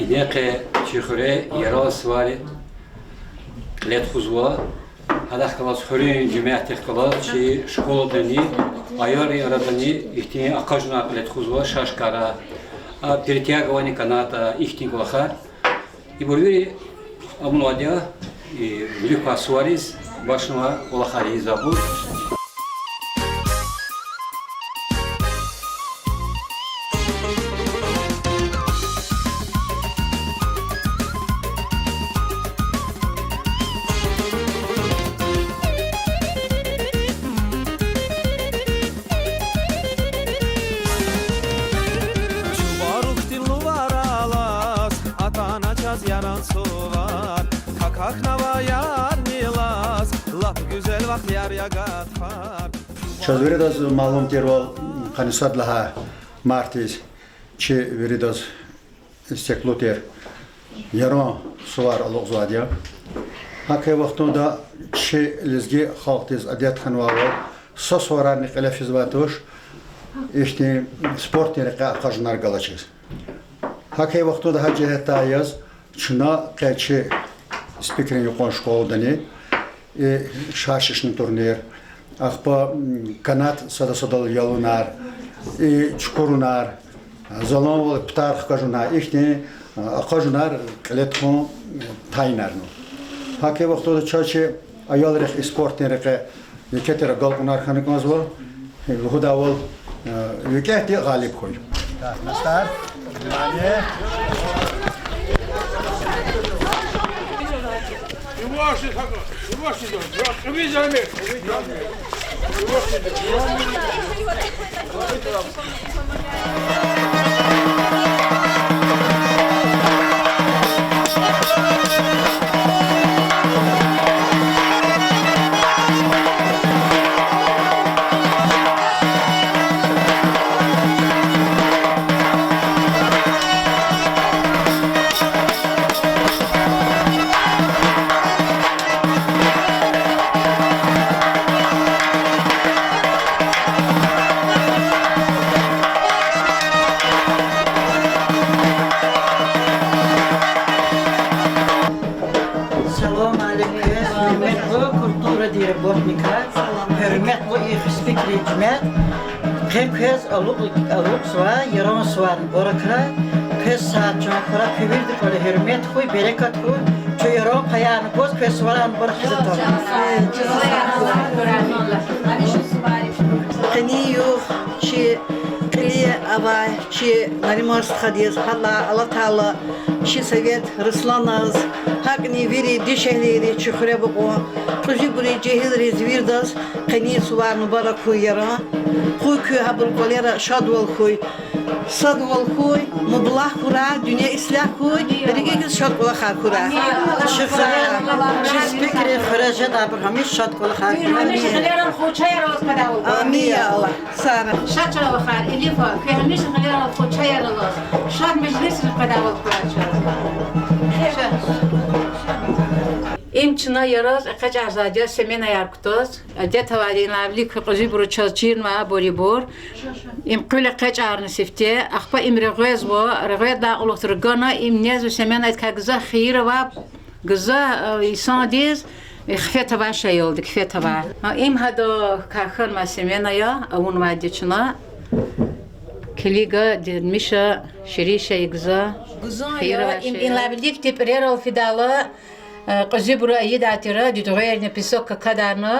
إنك تخرج يرى سواري لات خزوا هذا خلاص خرين جماعة خلاص شيء شغل دني أياري أردني إختي أقاجنا لات خزوا شاش كارا بريتيا قواني كناتا إختي قلخار يبوري أمون واديا بلوكا سواريز باشنوا قلخاري إزابو Сейчас веридас малом тервал канисад лаха мартис че веридас стеклотер ярон сувар алогзадия хаке вақтонда че лезге халтиз адят ханвава сосварани қилафизватош ишти спортнер қажнар галачез хаке вақтонда хаджета яз чуна қаче спикерин юқон школдани шашишный турнир ахпа канат садал ялунар и чукурунар залон птар кажуна ихне кажунар клетхон тайнарну хаке вақтода чаче аялрех спортнереке якетера галбунар ханикмазва худавол якети галиб хой настар Kez aluk swa yaron swan borakra kez saat chakra kibirdi pare hürmet koy berekat koy ço yaron payan koz kez swaran borakra Kani yok çi kliye avay çi narimars khadiz halla Allah Taala çi Sovet Ruslanaz hakni veri dişehleri çukure bu kuji buri cehilri zvirdas kani swan borakoy yaron Koy köy habul kolera şadwal koy, sadwal koy, mublah kura, dünya islah koy, berige şadwal kura. Şıksa, şıspikri fırajat abrahamis şadwal kura. همیشه خلیران خود چای راز پداول. Amin ya Allah. Sara. شاد چرا بخار؟ الیفا که همیشه خلیران خود چای راز. شاد مجلس پداول İmçina yaraz kaç arzadiya semen ayarkutoz. Adet tavadi navli kıqıcı buru çazçir ma boribor. İmkule kaç arını sifte. Akpa imreğez bu. Reğez da uluqtur gana imnez ve semen ayet ka gıza xiyir va gıza insan diz. Xfe tava şey oldu. Xfe tava. İm hado kaxın ma semen aya. Avun maddeçina. Keliga dirmişa şirişe gıza. Gıza ya imlabildik tiprero fidalı. قزبرو أيد عتيرة ديتغير نبيسوك كدارنا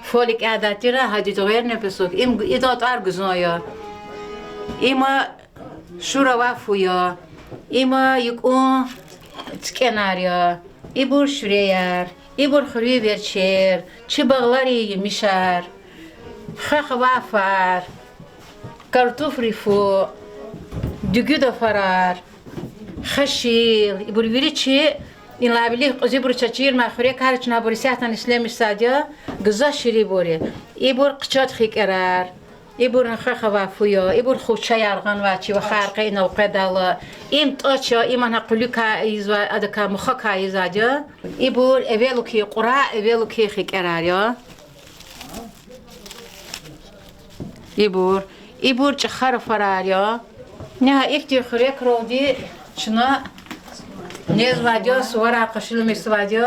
فولك عداتيرة هديتغير نبيسوك إم إدات أرجزنايا إما شورا وافويا إما يكون تكناريا إبور شريار إبور خري بيرشير شبغلاري مشار خخ وافار كارتوف ريفو دجود فرار خشيل إبور بيرشي این لابلی قضیه بر چچیر مخوری کارش نبودی ساعتان اسلامی سادیا گذا شری بوری ای بر قچات خیکرار ای بر نخ خوافویا ای بر خوشای ارغان واچی و خارقی نوقدالا ایم تاچا ایمان هقولی کا ایزوا ادکا مخا کا ایزادیا ای بر اولو کی قرا اولو کی خیکراریا ای بر چخار فراریا نه ایکتی خوری کرودی چنا Ne svadyo, suvara kışılmış svadyo.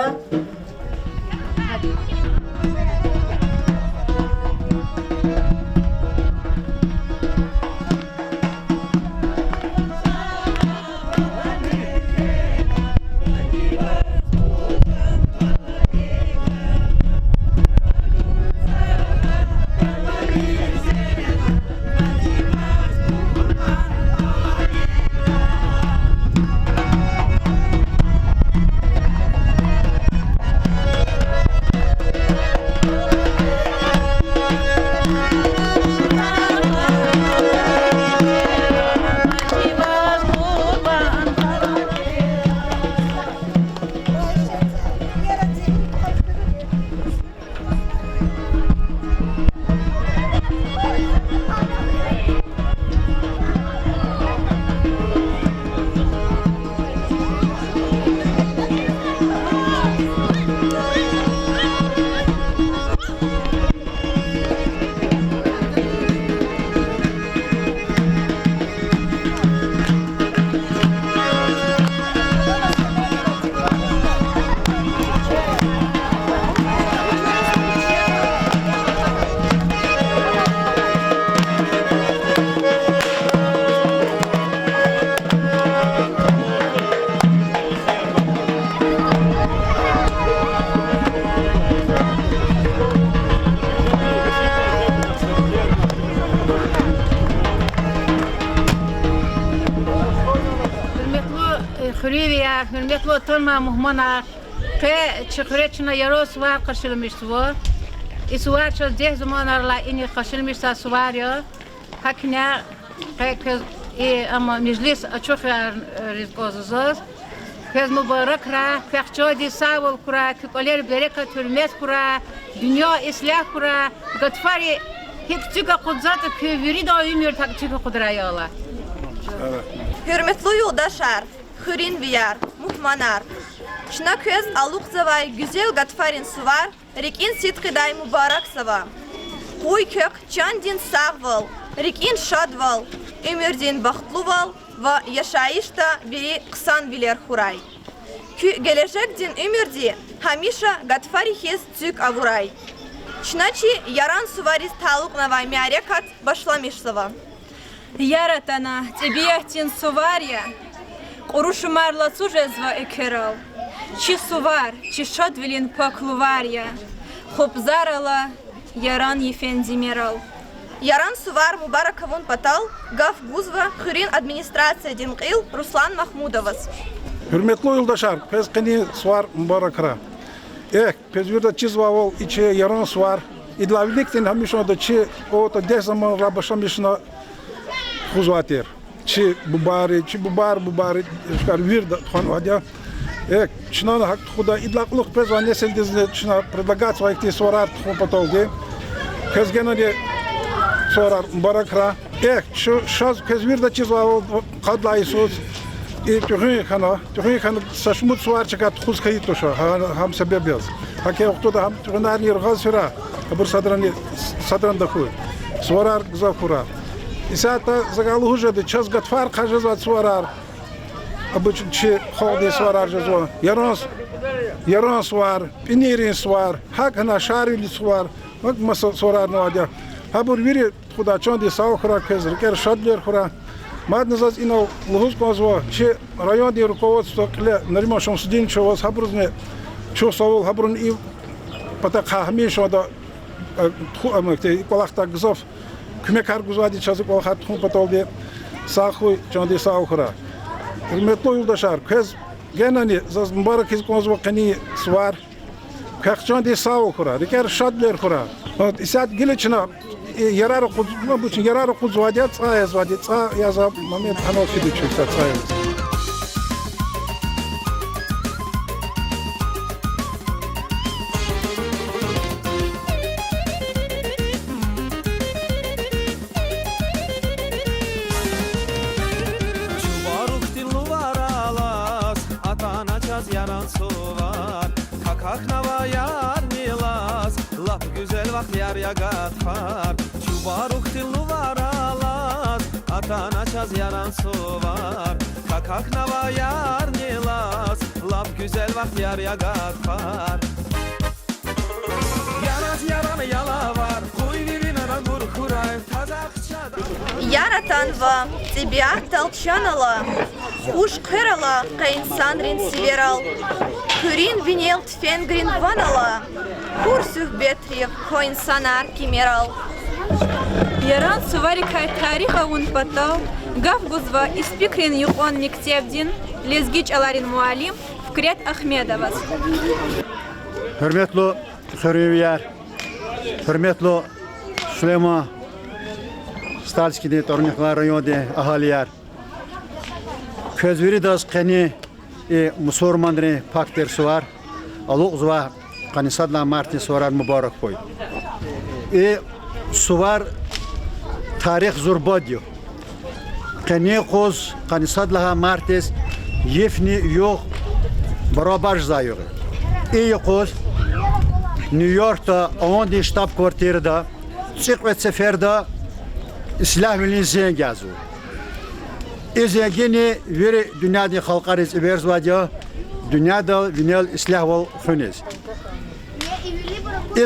Hürmetli oturma muhmana ke çıkıreçine yaro suvar kaşılmış suvar. İsuvar çöz deh zamanlarla ini kaşılmışsa suvar ya. Hakine kez ama meclis açık rizkozuz. Kez mübarek ra fehçadi savul kura kükoler bereket hürmet kura dünya islah kura gatfari hiç çıka kudret küviri da ümür tak çıka kudraya Allah. Hürmetli yoldaşlar, Hürin Viyar, Muhmanar. Şuna köz aluk zavay güzel gatfarin suvar, rikin sitkiday mübarek sava. Kuy kök çandin sağval, rikin şadval, ömürdin bahtlı val ve yaşayışta biri kısan bilir huray. Gelecek din ömürdi, hamişa gatfari his tük avuray. Şunaçi yaran suvariz taluk navay miarekat başlamış sava. Яратана, тебе тин суварья, Корушу марла цужезва экерал, Чи сувар, чи шадвилин поклуварья, Хоп зарала, яран ефендимерал. Yaran suvar Mubarakavun Patal, Gaf Guzva, Hürin Administrasiya Dinqil, Ruslan Mahmudovas. Hürmetli yoldaşlar, pez kini suvar mübarekra. Pez yurda çizva ol, içe yaran suvar. İdlavilikten hamişo da çi o da deh zaman rabaşamışına huzvatir. Çi bubari, şkar vir da txan vadya. Çinana hak xuda idlaqlıq pez va nesil dizne çina predlagatsiya ekti suvarar txan patol de. Pez gena de suvarar mübarekra. Şu şaz pez vir da çizva ol, kadla isus. Tühün kanı saçmut suvar çıkat xuz kayıt toşa. Ham sebep yaz. Hakke oktoda ham tühünar nir gaz süra. Abur sadran da xuy. Suvarar güzel kura. İsata zagalı hujadı çaz gatfar kajazat suvarar. Abıçın çi xogdi suvarar jazwa. Yaran suvar, pinirin suvar, hak hana şarili suvar. Bak masa suvarar navadya. Habur viri xuda çondi sağ khura kezir ker şadler khura. Mad nazaz ina luhuz kozva çi rayon di rukovodstvo kle Nariman Şamsuddin çovaz habruzne çok savul habrun i pata kahmi şoda amekte kolakta gızov kümekar guzvadi çazık ol hat txun patoldi sağ çondi sağ khura. Hürmetli yoldaşlar, kez genani zaz mübarek iz kozva kani svar. Kakçan de sağ khura, riker şadler khura. İsat gilechna yararı kuzma bu için yararı kuzvadi tsa yazvadi tsa yaza Mehmet Hanofi de çıksa tsa yaz. Yaran suvar, kakak nava yar milas, lap güzel vakt yar yagat far. Çubaruk tilnu var alas, Yaratan açaz yaran suvar Kakak nava yar nilas Laf güzel vaxt yar yagat var Yarat yaranı yala var Kuy virin ara gur kuray Tazak çada Yaratan va тебя толчанала, уж кырала, кайынсан рин северал. Күрин винел тфенгрин ванала, курсух бетрев койынсанар кимерал. Яран суварикай тариха ун патал, гав гузва испикрин юқон мектебдин, лезгич аларин муалим, Fikret Ahmedovas. Hürmetli Hürriyet, hürmetli Süleyman Stalski'de, Torniklar rayonunda ahaliler. Közveri das kani Müslümanların pakter var. Allah uzva kanisadla Martin sorar mübarek koy. Suvar tarih zurbadiyo. Kani koz kanisadla Martis yefni yok beraber zayıyor. Koz New York'ta onun ştab kvartirde çık ve seferde İslah Milisi'ye geziyor. İzleyeni veri dünyada halkar izleriz vadya dünyada vinel İslah ol hünes.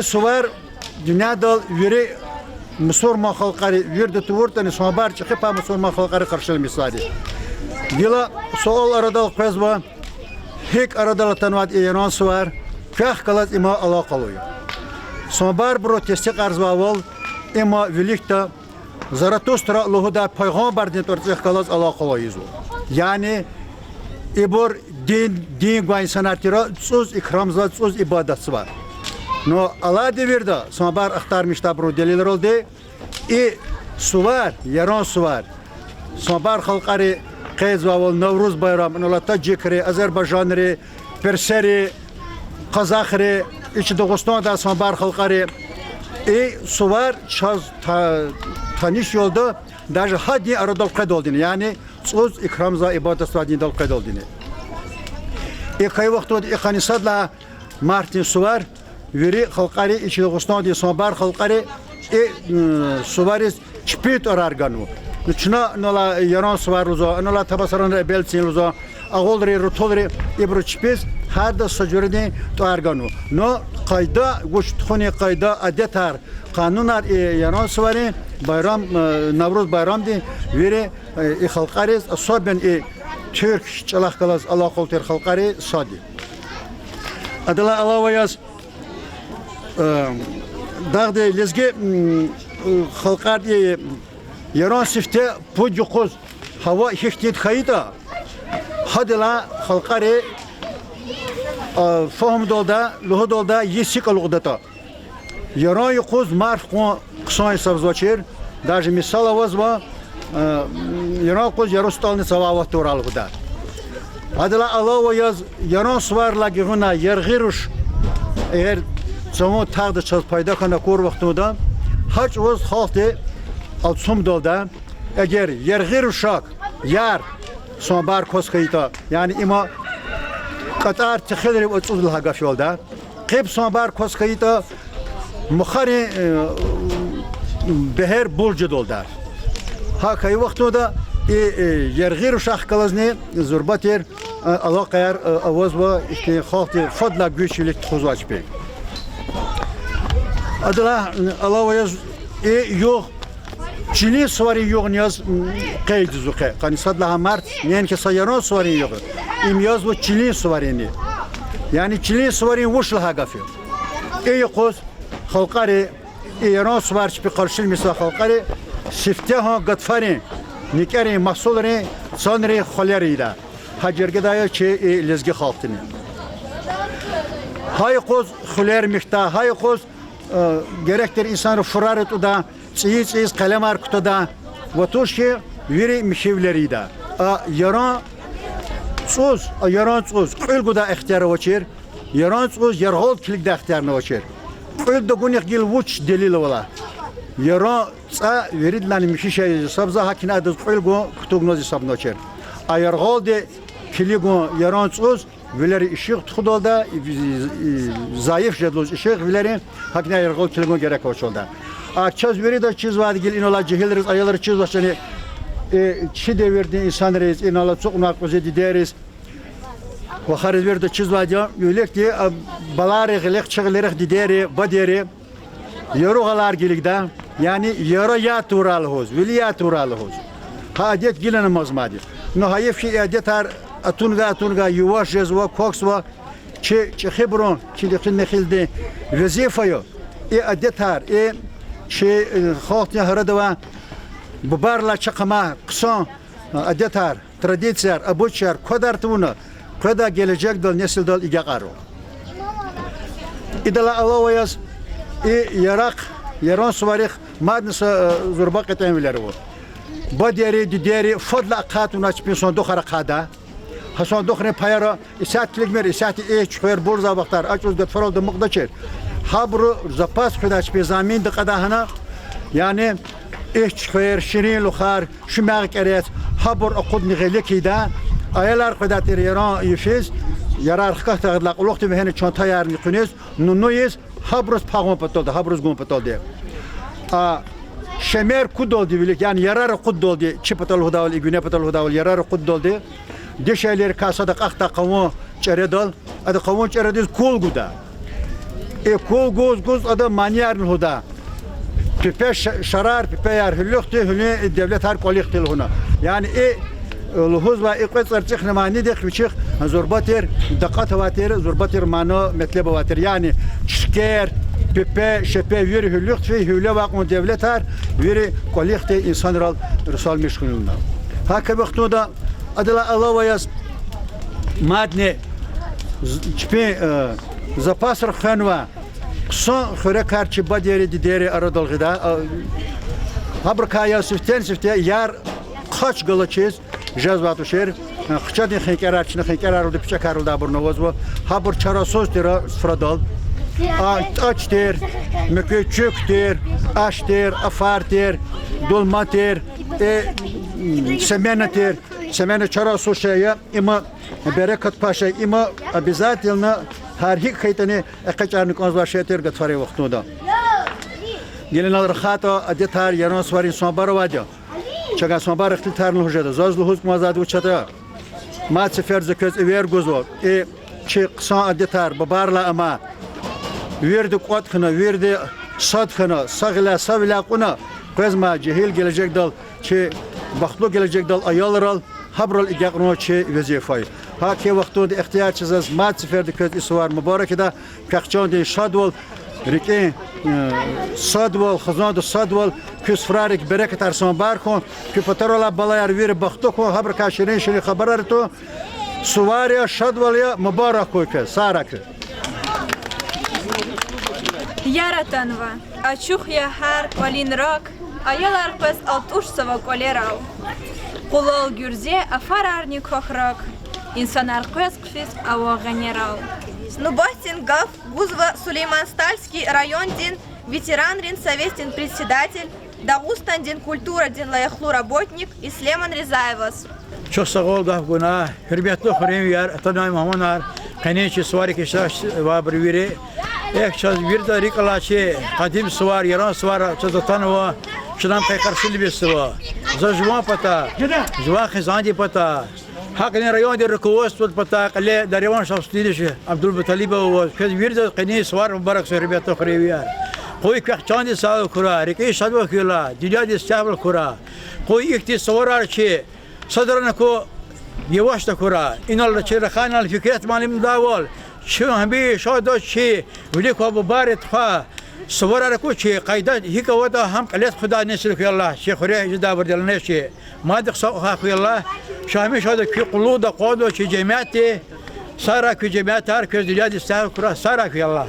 Suvar dünyada veri Müslüman halkar verdi tuvartani sobar çıkıp Müslüman halkarı karşılamışlardı. Dila soğul arada pezba hek arada tanıvat İran suvar kah kalat ima alakalı. Sobar protesti karzvaval ima velikta Zaratustra luhuda peygamber din torcih kalas alakalı. Yani ibor din gwa insanatira söz ikramza söz ibadet var. No Allah devirde sobar aktarmışta bu deliller oldu. Suvar yaran suvar. Sobar halkari Qezvaval Navruz bayram inola Tacikri, Azerbaycanri, Perseri, Kazakri, İç Dağıstan'da sobar halkari suvar çaz tanış yolda даже hadi arada qed olduğunu yani söz ikramza ibadet vadinde qed olduğunu. Kay vaqtda iqanisadla Martin suvar veri halkari İç Dağıstan'da sobar halkari suvaris çpit orarganu. Çuna nola yaran suvar uzo, nola tabasaran belsin uzo, ağolri rutolri ibruçpis her da sacurni toarganu. No kayda guçtxuni kayda adetar kanunar yaran suvari bayram Navruz bayram di veri halkariz soben Türk çalak kalas Allah kolter halkari sadi. Adala alavayaz dağde lezge halkar di Yaran sifte pucukuz hava ihtiyaç kayıta hadla halkari fahım dolda luhu dolda yesik alugdata yaran yukuz marf kon kısan savzvaçir даже misal avazva yaran kuz yarustalni savavat toralugda hadla alava yaz yaran svarla gihuna yargiruş eğer çoğu tağda çaz payda kana kor vaxtında haç oz haltı Altsum dolda eğer yergir uşak yar sonbar koskayta yani ima Katar tıxıdırı uçuzulha gafyolda qib sonbar koskayta mukhari beher bulcu dolda ha kay vaqtda yergir uşak kalazni zurbatir Allah qayar avazva işte xalqi fadla güçlük xuzvaç bey adla Allah vayaz yok Çili suvari yok niyaz kaydı zuke. Kanisadla Mart yani ki sayaron suvari yok. İmyaz bu Çili suvarini. Yani Çili suvari vuşla hagafıyor. Koz halkari İran suvar çipi karşıl misal halkari sifte ha gatfari nikari mahsulleri sanri xolerida. Hacergedaya çi lezgi halktini. Hay koz xoler mikta hay koz gerektir insanı furaret uda Çiğiz kalem arkutada vatuşki veri mişevleriydi. Yaran söz kılguda ihtiyarı vaçir. Yaran söz yarhol kilikde ihtiyarını vaçir. Kılda günek gil vuç delil ola. Yaran sa veridlan mişişe sabza hakine adı kılgu kutugnoz sabno vaçir. Yarhol de kiligu yaran söz veleri ışık tuğdolda zayıf jedloz ışık veleri hakine yarhol kiligu gerek vaçolda. Çaz veri de çiz vadı gel inola cehiliriz ayaları çiz başını çi devirdi insanlarız, inala çok nakıze dideriz. Ve xariz verdi çiz vadya, yülek diye baları gılıq çıgılırıq dideri, baderi. Yoruğalar gelikde, yani yara ya turalı hoz, veli ya turalı hoz. Ha adet gilene mazmadi. No hayef ki adetar atunga yuvaş jezva koksva çi xibron çi de nexilde vazifeyo. Adetar çi xalq yahrada bubarla çakama kısan adetar tradisyar abuçar kadar tuna kada gelecek dal nesil dal igaqaro. İdala avayaz yaran suvarix madnasa zurbaqet emleri var. Baderi dideri fadla qatuna çpin sonduk harakada. Ha sonduk ne payara isat kiligmer isat çıkıyor borza vaktar açuz gat faralda muqdaçer. Habru zapas xida çpin zamin de qadahana yani çıkıyor şirin lukhar şumaq eret habur aqud nigeleki da ayalar qadater yaran yifiz yarar xaqta qadlaq uloqti mehne çanta yarni quniz nunuyez habrus pağma patoldu habrus gum patoldu. Şemer kud oldu bilik yani yarar kud oldu çipatol hudaval igune patol hudaval yarar kud oldu. Deşeler kasada qaqta qamu çeredol adı qamu çerediz kol guda. Kol goz adı manyarın huda. Pipe şarar pipe yar hülüqti hülü devlet har kolikti huna. Yani luhuz ve iqtisar çıknamani de küçük zorbater daqat vater zorbater mano metlebe vater yani şker pipe şepe yürü hülüqti hüle vaqon devlet har yürü kolikti insanral rusal meşguluna. Hakka vaqtoda adala alavayas madne çpe zapasr khanwa son xore karçı baderi dideri aradol gıda habrkaya süfte yar kaç galaçız jazvatu şer xçadin xekaratçını xekararıldı piçakarıldı burnovoz bu habur çarasoz dira fradal aç der müküçük der aş der afar der dolma der semene çarasoz şeye ima bereket paşa ima обязательно Harhik kaytani akaçarını konuşlaşıyor gatfari vaxtunda. Gelin alır xata adetar yaran svarin sonbar vadio. Çaga sonbar ixtitarını hujada. Zazlı huz mazad uçata. Mat sefer zeköz ver gozo. Çi qsan adetar babarla ama verdi qotxına verdi sadxına sağla savla quna qazma cehil gelecek dal çi baxtlu gelecek dal ayalar habral igaqno çi vazifay. Haki vaxtunda ihtiyaçsız mat seferdi köz isvar mübarek da kaqçandi şadwal rike sadwal khazand sadwal küsfrarik bereket arson barko küpatarola balayar vir baxtoko habr kaşirin şili xabarar to suvariya şadwal ya mübarek koyke sarak Yaratanva açuq ya har qolinrak ayalar pes altuş sava kolerav Qulal gürze afararni koxrak İnsanlar көз қфис ава генерал. Снубастин Гав Гузва Сулейман Стальский райондин ветеранрин советин председатель Дагустандин культурадин лаяхлу работник Ислеман Ризаевас. Çok sağ ol Gafguna. Hürmetli xuremiyar atanay mahmanar. Qaneci suvari kişaş va birviri. Ekçaz bir de rikalaçı qadim suvar yaran suvar çazatan şudan qayqarsil besiva. Zajwa pata. Jwa khizandi pata. حقنا ريون دي الركوست والبطاقة اللي داريوان شخص ليش عبد البطليبة وكذا ويرد قني سوار مبارك سربيات أخريويار قوي كحشان دي سال كرا ركي شدوا كلا دنيا دي استعمل كرا قوي يكتي سوار شيء صدرنا كو يواش كرا إن الله شيء خان الفكرة مالي مداول شو هم بي شو ده شيء وليك أبو بارد خا سوار ركو شيء قاعدة هيك وده هم قلت خدا نسلك يا الله شيء خريه جدا بدلنا شيء ما دخل خاك يا الله شامي شهادة كي قلودا قادو شي جماعتي سارا كي جماعت هر كي دليل استاهل كرا سارا كي الله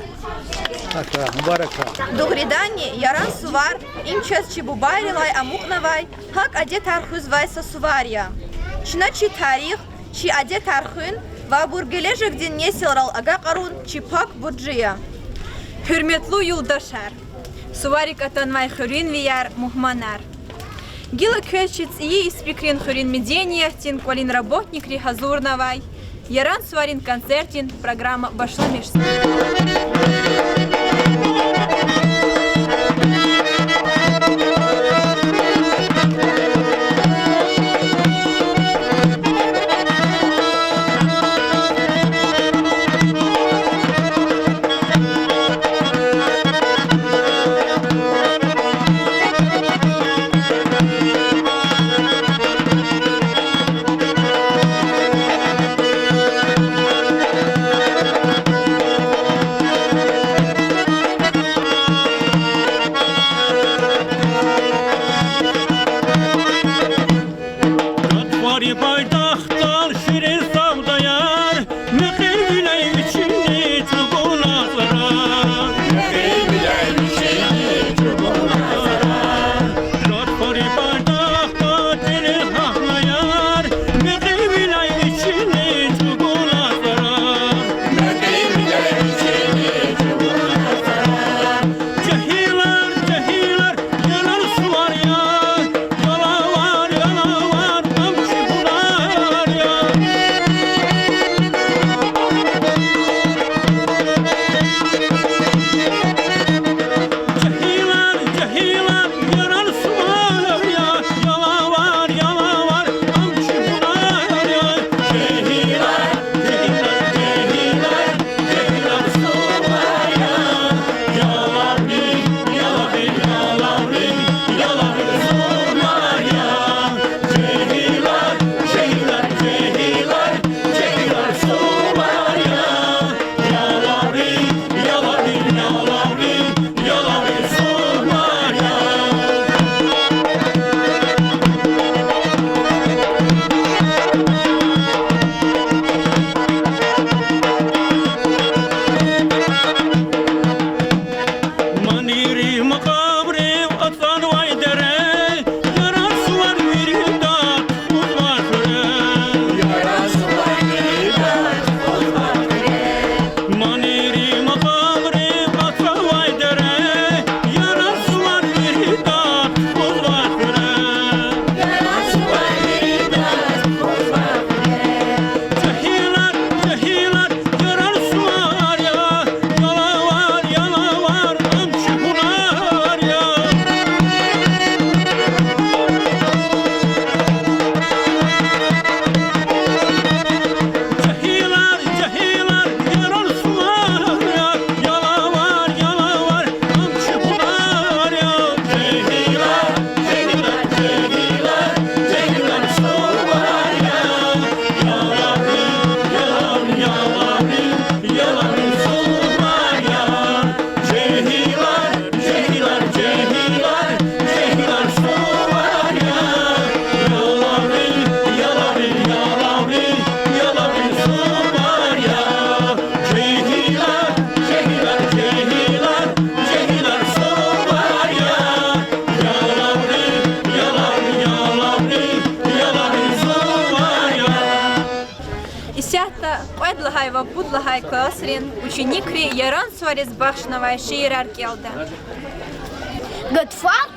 مبارك Дугридани яран сувар имчас чи бубайлай амухнавай хак аде тархуз вайса сувария. Чина чи тарих чи аде тархын ва бургележек дин несилрал ага qarun чи пак буджия. Hürmetli yoldaşlar. Suvarik atanmay xurin viyar muhmanar. Гила кэчиц и испекрин хурин медениятин, колин работник рихазурновай. Яран сварин концертин, программа башла меж. ойдлахай ва будлахай касрин ученикри яран сварез бахшнавай шиирар келді. Гатфак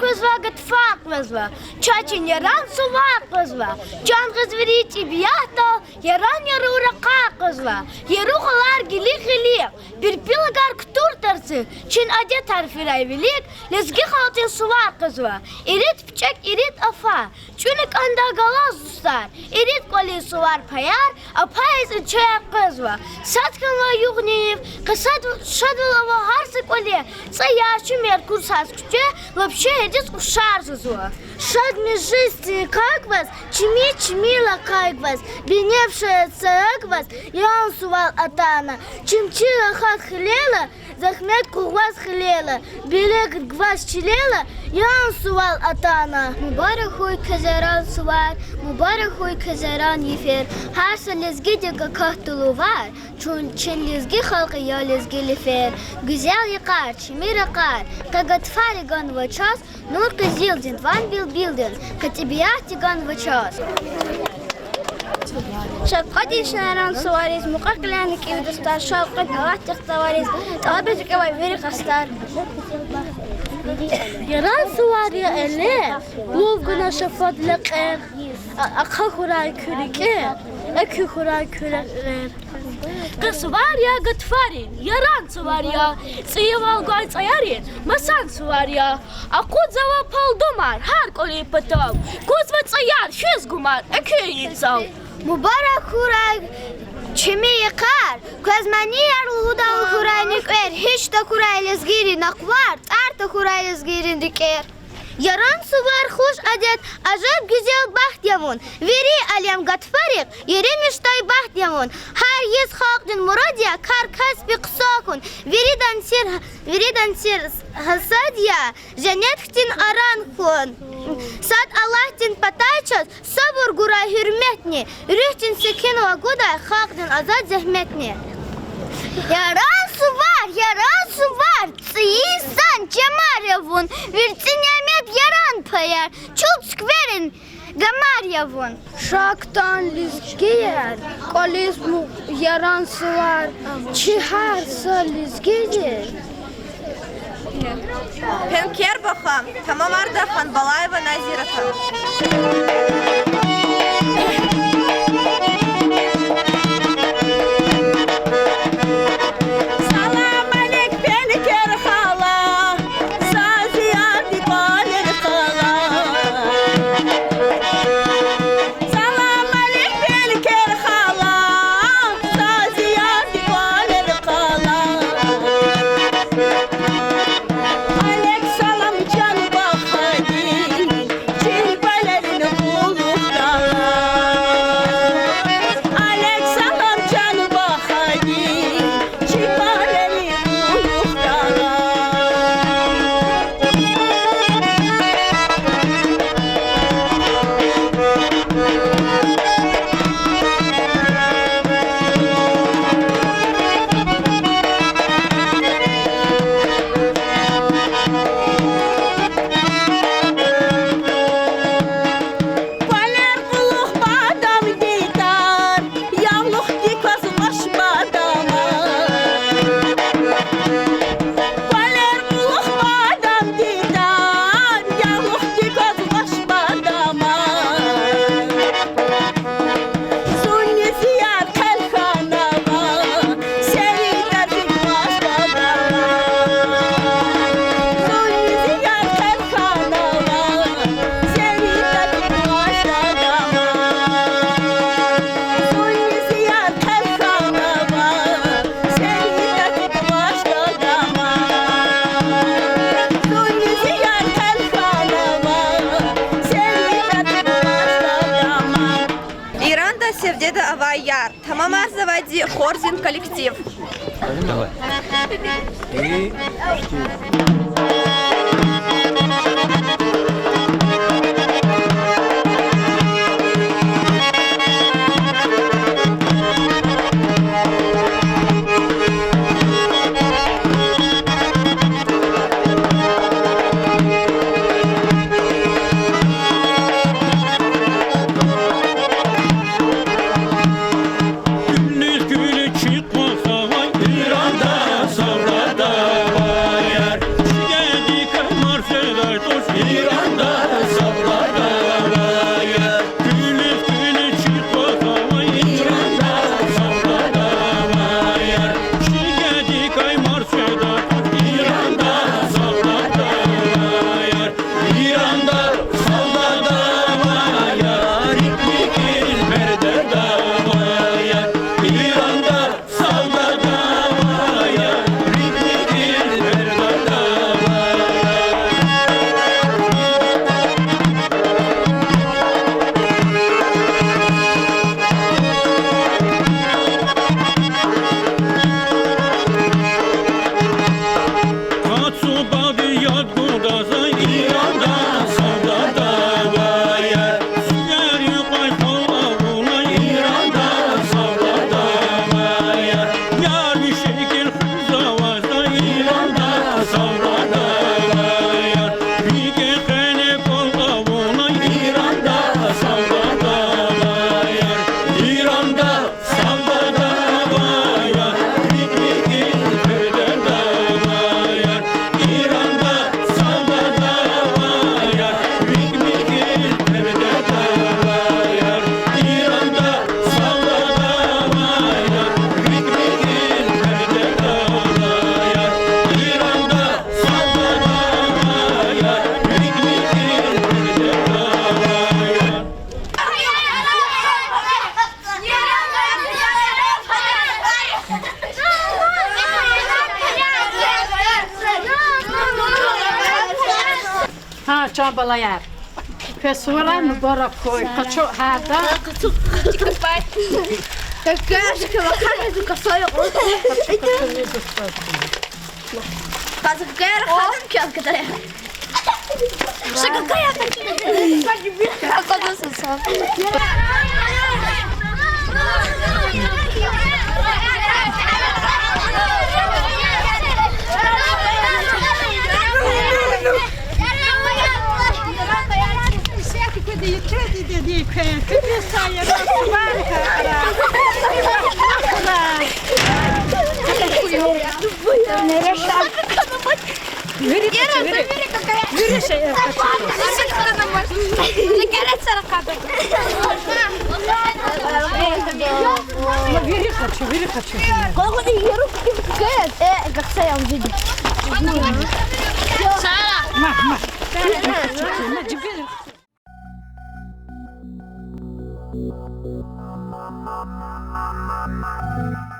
вызва, чачин яран сувак вызва, чан гызверить и бията, яран ярура как вызва, ярухалар гили, перпилагар ктуртарцы, чин одет арфирай велик, лезги халтин сувак вызва, ирит пчек, ирит афа, чуник андагала зустар, ирит коли сувар паяр, а паяз ичая вызва, сатканла югнеев, касад шадвалава харсы коли, цаяши меркур саскуче, вообще идет у шарзузуа. Шадми жизни как вас, чми лакайк вас, беневшая царак вас, я сувал атана, чимчила хат хлела, захмет кугвас хлела, билек гвас чилела, я сувал атана. Мубарахуй казаран сувар, мубарахуй казаран ефер, харса лезги дека кахтулувар, чин лезги халқы я лезги лефер, güzel yakar, чми ракар, кагатфари ган в час, нур казилдин, ван билдин, катибиях тиган в час. شقدي شنران سواريز مقاكلانك يودستار شاقد نواتك سواريز طابتك واي فيري قستار يران سواري اللي لوغنا شفاد لقير أخا خراي كوريكير أكي خراي كوريكير قصواريا قطفارين يران سواريا سيوال قايد سيارين مسان سواريا أقود زوا بال دومار هار قولي بطاو كوزمت سيار شوز قمار أكي يتساو مبارك خورای چمی یکار کازمانی ارلودا خورای نکر هیچ تا خورای لزگیری نقوار تا خورای لزگیری دکر yarın suvar hoş adet acayip güzel bahtiyamon veri alem gatfarik yerim iştay bahtiyamon her yes halkın muradiya kar kasbi qsakun veridan sir hasadiya cennet tin aran kun sad Allah tin patayças sabır gura hürmetni rühtin sekin ve goda halkın azad zahmetni Yaran su var, Tsiyisan Cemaryavun, Virtsinyamet yaran payar, Çulçk verin Gamaryavun. Şaktan lizgiyer, Kolismu yaran su var, Çiharsa lizgiyer. Пенкер бахам, Тамамарда Ханбалаева Назирова. Sevdede Avayar. Tamamar заводи Хорзин коллектив. Давай. Güllük gülü can balayar. Pessoa mübarek koy. Kaço hada. Mama.